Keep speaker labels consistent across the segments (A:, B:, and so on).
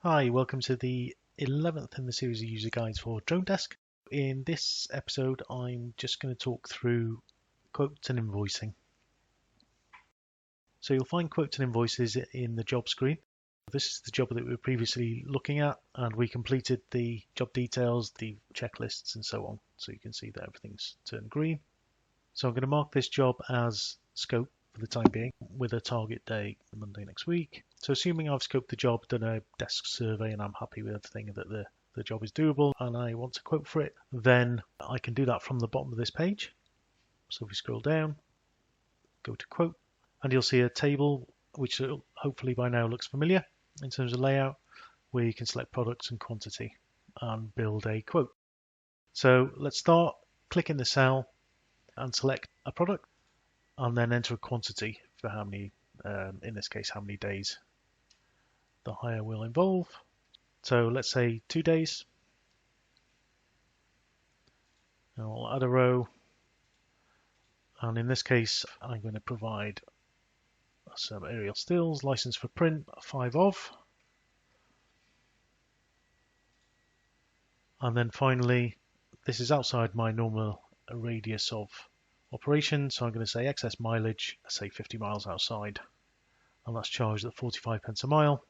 A: Hi, welcome to the 11th in the series of user guides for Dronedesk. In this episode, I'm just going to talk through quotes and invoicing. So you'll find quotes and invoices in the job screen. This is the job that we were previously looking at, and we completed the job details, the checklists, and so on. So you can see that everything's turned green. So I'm going to mark this job as scope for the time being, with a target date Monday next week. So assuming I've scoped the job, done a desk survey, and I'm happy with everything, that the job is doable, and I want to quote for it, then I can do that from the bottom of this page. So if we scroll down, go to quote, and you'll see a table which hopefully by now looks familiar in terms of layout, where you can select products and quantity and build a quote. So let's start. Click in the cell and select a product, and then enter a quantity for how many, in this case, how many days the hire will involve. So let's say 2 days. And I'll add a row, and in this case I'm going to provide some aerial stills, license for print, 5 of. And then finally, this is outside my normal radius of operation, so I'm going to say excess mileage, say 50 miles outside, and that's charged at 45 pence a mile.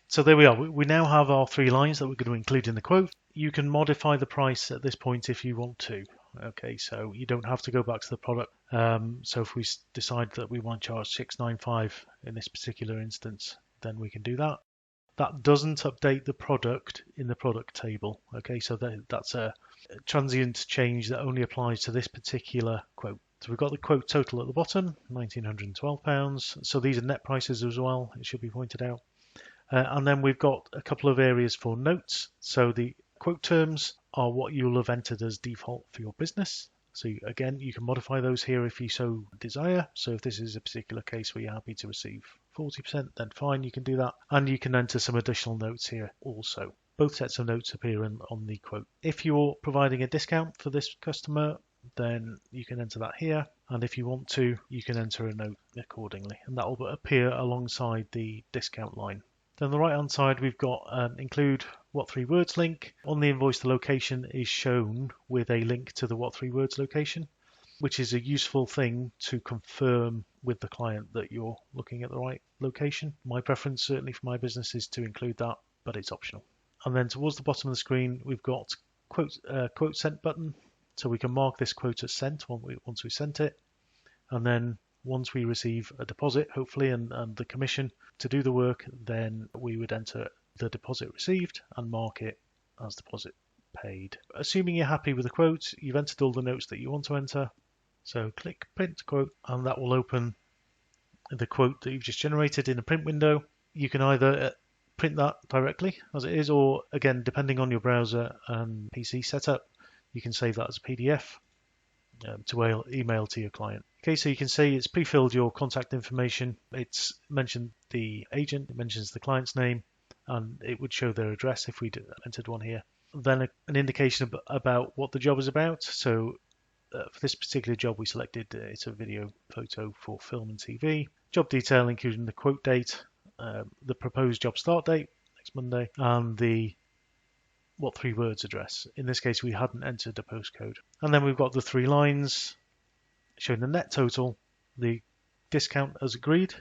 A: So there we are. We now have our 3 lines that we're going to include in the quote. You can modify the price at this point if you want to. Okay, so you don't have to go back to the product. So if we decide that we want to charge $6.95 in this particular instance, then we can do that. That doesn't update the product in the product table. Okay, so that's a transient change that only applies to this particular quote. So we've got the quote total at the bottom, £1,912. So these are net prices as well, it should be pointed out. And then we've got a couple of areas for notes. So the quote terms are what you'll have entered as default for your business. So again, you can modify those here if you so desire. So if this is a particular case where you're happy to receive 40%, then fine, you can do that. And you can enter some additional notes here also. Both sets of notes appear on the quote. If you're providing a discount for this customer, then you can enter that here. And if you want to, you can enter a note accordingly. And that will appear alongside the discount line. Then on the right hand side, we've got include what 3 words link. On the invoice, the location is shown with a link to the what 3 words location, which is a useful thing to confirm with the client that you're looking at the right location. My preference, certainly for my business, is to include that, but it's optional. And then towards the bottom of the screen, we've got quote sent button. So we can mark this quote as sent once we sent it. And then once we receive a deposit, hopefully, and the commission to do the work, then we would enter the deposit received and mark it as deposit paid. Assuming you're happy with the quote, you've entered all the notes that you want to enter. So click print quote, and that will open the quote that you've just generated in a print window. You can either print that directly as it is, or again, depending on your browser and PC setup, you can save that as a PDF to email to your client. Okay, so you can see it's pre-filled your contact information. It's mentioned the agent, it mentions the client's name, and it would show their address if we'd entered one here. Then an indication about what the job is about. So for this particular job, we selected it's a video photo for film and TV. Job detail, including the quote date, the proposed job start date, next Monday, and the what 3 words address. In this case, we hadn't entered a postcode. And then we've got the 3 lines showing the net total, the discount as agreed,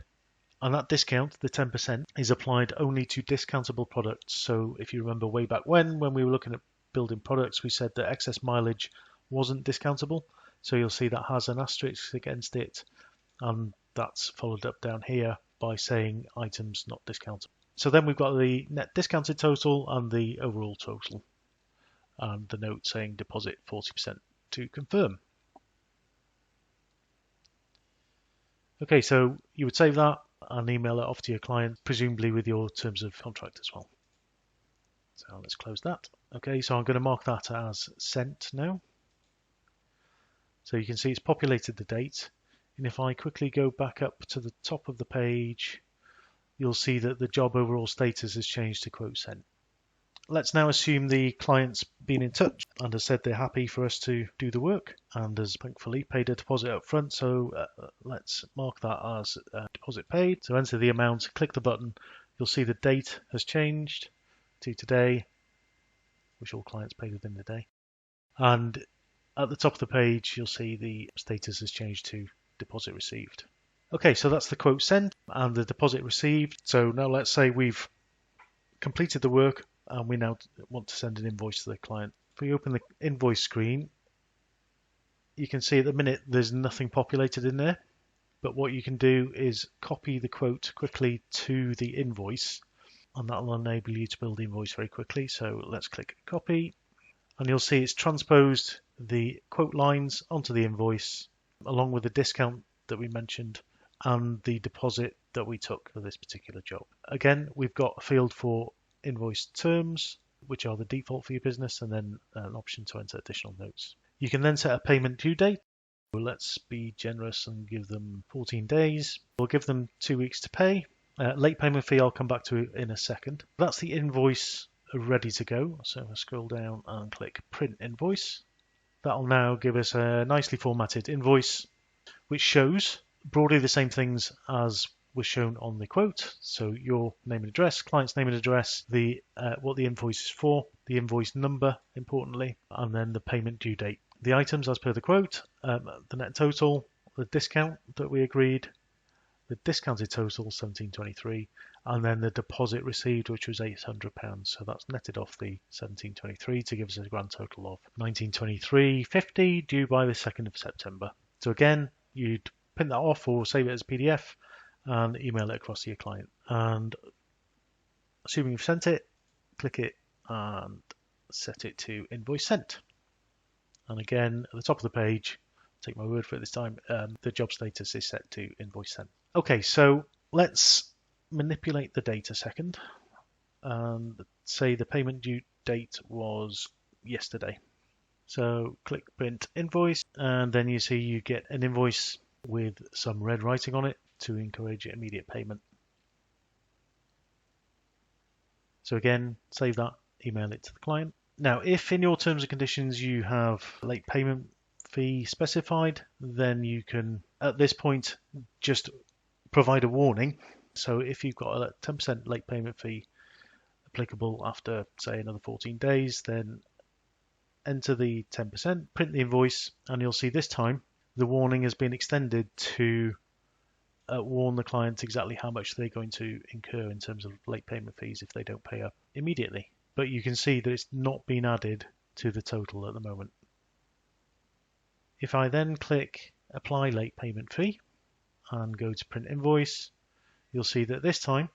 A: and that discount, the 10%, is applied only to discountable products. So if you remember way back when we were looking at building products, we said that excess mileage wasn't discountable. So you'll see that has an asterisk against it, and that's followed up down here by saying items not discountable. So then we've got the net discounted total and the overall total, and the note saying deposit 40% to confirm. Okay, so you would save that and email it off to your client, presumably with your terms of contract as well. So let's close that. Okay, so I'm going to mark that as sent now. So you can see it's populated the date. And if I quickly go back up to the top of the page, you'll see that the job overall status has changed to quote sent. Let's now assume the client's been in touch and has said they're happy for us to do the work and has thankfully paid a deposit up front. So let's mark that as deposit paid. So enter the amount, click the button, You'll see the date has changed to today, which all clients paid within the day. And at the top of the page, you'll see the status has changed to deposit received. Okay, so that's the quote sent and the deposit received. So now let's say we've completed the work and we now want to send an invoice to the client. If we open the invoice screen, you can see at the minute there's nothing populated in there. But what you can do is copy the quote quickly to the invoice, and that will enable you to build the invoice very quickly. So let's click copy, and you'll see it's transposed the quote lines onto the invoice, along with the discount that we mentioned and the deposit that we took for this particular job. Again, we've got a field for invoice terms, which are the default for your business, and then an option to enter additional notes. You can then set a payment due date. Let's be generous and give them 14 days. We'll give them 2 weeks to pay. Late payment fee I'll come back to in a second. That's the invoice ready to go. So I'll scroll down and click print invoice. That'll now give us a nicely formatted invoice, which shows broadly the same things as was shown on the quote. So your name and address, client's name and address, the what the invoice is for, the invoice number, importantly, and then the payment due date. The items as per the quote, the net total, the discount that we agreed, the discounted total 1723, and then the deposit received, which was £800. So that's netted off the 1723 to give us a grand total of 1923.50 due by the 2nd of September. So again, you'd print that off or save it as a PDF and email it across to your client. And assuming you've sent it, click it and set it to invoice sent. And again, at the top of the page, take my word for it this time, the job status is set to invoice sent. Okay, so let's manipulate the date a second and say the payment due date was yesterday. So click print invoice, and then you see you get an invoice with some red writing on it to encourage immediate payment. So again, save that, email it to the client. Now, if in your terms and conditions you have late payment fee specified, then you can, at this point, just provide a warning. So if you've got a 10% late payment fee applicable after, say, another 14 days, then enter the 10%, print the invoice, and you'll see this time the warning has been extended to warn the client exactly how much they're going to incur in terms of late payment fees if they don't pay up immediately. But you can see that it's not been added to the total at the moment. If I then click apply late payment fee and go to print invoice, you'll see that this time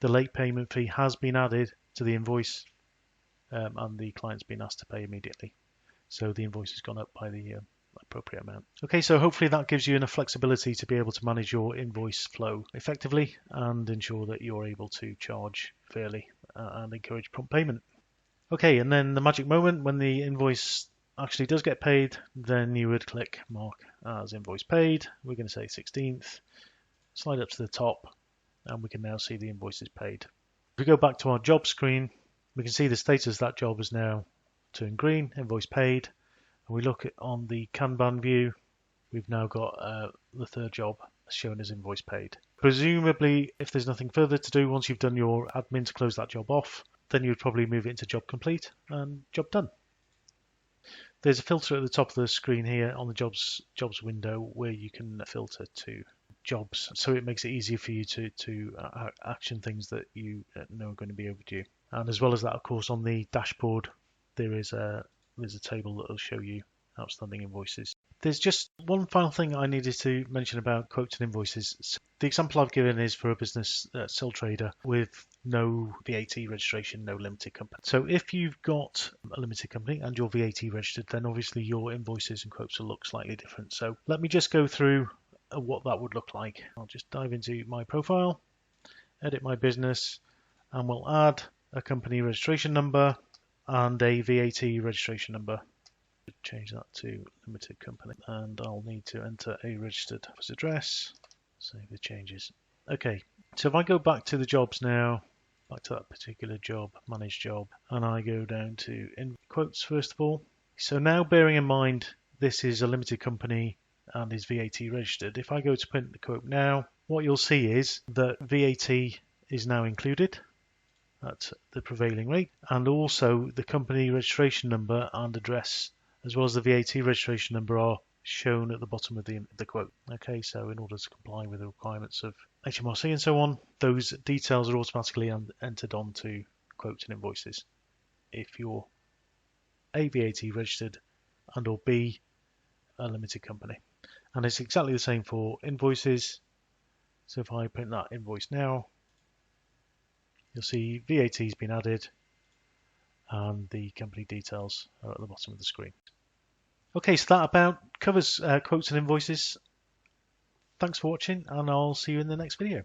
A: the late payment fee has been added to the invoice and the client's been asked to pay immediately. So the invoice has gone up by the appropriate amount. Okay, so hopefully that gives you enough flexibility to be able to manage your invoice flow effectively and ensure that you're able to charge fairly and encourage prompt payment. Okay, and then the magic moment when the invoice actually does get paid, then you would click mark as invoice paid. We're going to say 16th, slide up to the top, and we can now see the invoice is paid. If we go back to our job screen, we can see the status of that job is now turned green, invoice paid. And we look at on the Kanban view, we've now got the third job shown as invoice paid. Presumably, if there's nothing further to do, once you've done your admin to close that job off, then you would probably move it into job complete and job done. There's a filter at the top of the screen here on the jobs window where you can filter to jobs, so it makes it easier for you to action things that you know are going to be overdue. And as well as that, of course, on the dashboard there's a table that will show you outstanding invoices. There's just one final thing I needed to mention about quotes and invoices. The example I've given is for a business sole trader with no VAT registration, no limited company. So if you've got a limited company and you're VAT registered, then obviously your invoices and quotes will look slightly different. So let me just go through what that would look like. I'll just dive into my profile, edit my business, and we'll add a company registration number and a VAT registration number. Change that to limited company, and I'll need to enter a registered office address. Save the changes. Okay, so if I go back to the jobs now, back to that particular job, manage job, and I go down to in quotes first of all. So now bearing in mind this is a limited company and is VAT registered, if I go to print the quote now, what you'll see is that VAT is now included at the prevailing rate, and also the company registration number and address, as well as the VAT registration number, are shown at the bottom of the quote. Okay, so in order to comply with the requirements of HMRC and so on, those details are automatically entered onto Quotes and Invoices if you're A, VAT registered, and or B, a limited company. And it's exactly the same for invoices. So if I print that invoice now, you'll see VAT has been added and the company details are at the bottom of the screen. Okay, so that about covers quotes and invoices. Thanks for watching, and I'll see you in the next video.